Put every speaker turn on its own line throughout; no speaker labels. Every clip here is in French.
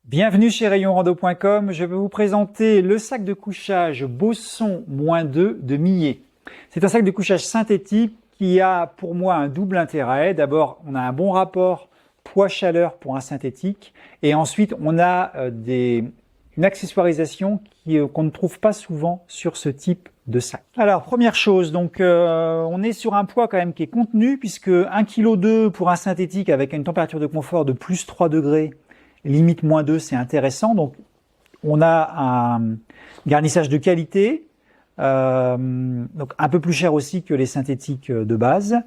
Bienvenue chez rayonrando.com, je vais vous présenter le sac de couchage Bosson -2 de Millet. C'est un sac de couchage synthétique qui a pour moi un double intérêt. D'abord, on a un bon rapport poids-chaleur pour un synthétique et ensuite on a une accessoirisation qu'on ne trouve pas souvent sur ce type de sac. Alors première chose, donc on est sur un poids quand même qui est contenu puisque 1,2 kg pour un synthétique avec une température de confort de plus 3 degrés, limite -2, c'est intéressant. Donc on a un garnissage de qualité, donc un peu plus cher aussi que les synthétiques de base.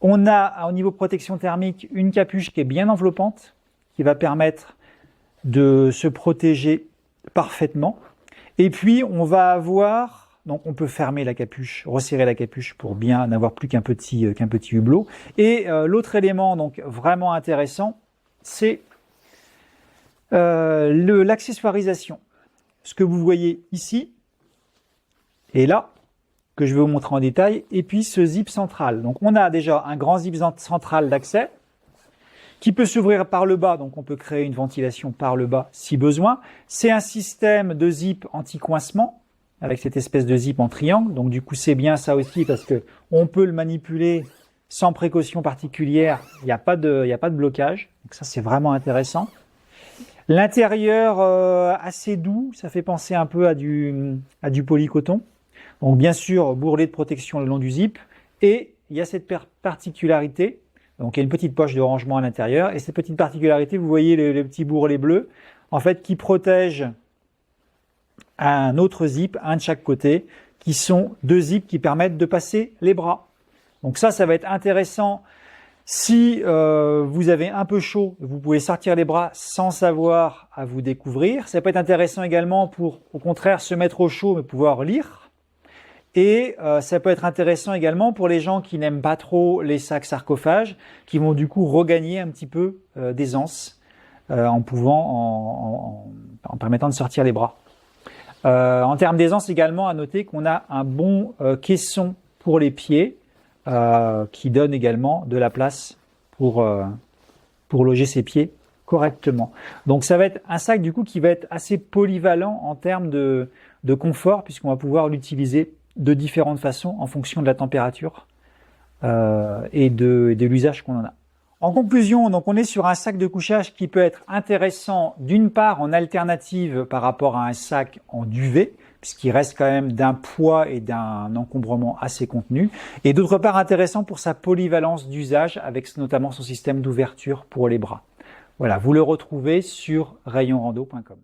On a au niveau protection thermique une capuche qui est bien enveloppante, qui va permettre de se protéger parfaitement. Et puis on va avoir, donc on peut fermer la capuche, resserrer la capuche pour bien n'avoir plus qu'un petit hublot. Et l'autre élément donc vraiment intéressant, c'est l'accessoirisation. Ce que vous voyez ici et là, que je vais vous montrer en détail, et puis ce zip central. Donc on a déjà un grand zip central d'accès qui peut s'ouvrir par le bas, donc on peut créer une ventilation par le bas si besoin. C'est un système de zip anti-coincement avec cette espèce de zip en triangle, donc du coup c'est bien ça aussi parce que on peut le manipuler sans précaution particulière, il n'y a pas de blocage, donc ça c'est vraiment intéressant. L'intérieur assez doux, ça fait penser un peu à du polycoton. Donc bien sûr, bourrelet de protection le long du zip. Et il y a cette particularité, donc il y a une petite poche de rangement à l'intérieur. Et cette petite particularité, vous voyez les petits bourrelets bleus, en fait, qui protègent un autre zip, un de chaque côté, qui sont deux zips qui permettent de passer les bras. Donc ça va être intéressant. Si vous avez un peu chaud, vous pouvez sortir les bras sans avoir à vous découvrir. Ça peut être intéressant également pour, au contraire, se mettre au chaud mais pouvoir lire. Et ça peut être intéressant également pour les gens qui n'aiment pas trop les sacs sarcophages, qui vont du coup regagner un petit peu d'aisance en permettant de sortir les bras. En termes d'aisance également, à noter qu'on a un bon caisson pour les pieds, qui donne également de la place pour loger ses pieds correctement. Donc ça va être un sac du coup qui va être assez polyvalent en termes de confort puisqu'on va pouvoir l'utiliser de différentes façons en fonction de la température et de l'usage qu'on en a. En conclusion, donc on est sur un sac de couchage qui peut être intéressant d'une part en alternative par rapport à un sac en duvet, puisqu'il reste quand même d'un poids et d'un encombrement assez contenu, et d'autre part intéressant pour sa polyvalence d'usage avec notamment son système d'ouverture pour les bras. Voilà, vous le retrouvez sur rayonrando.com.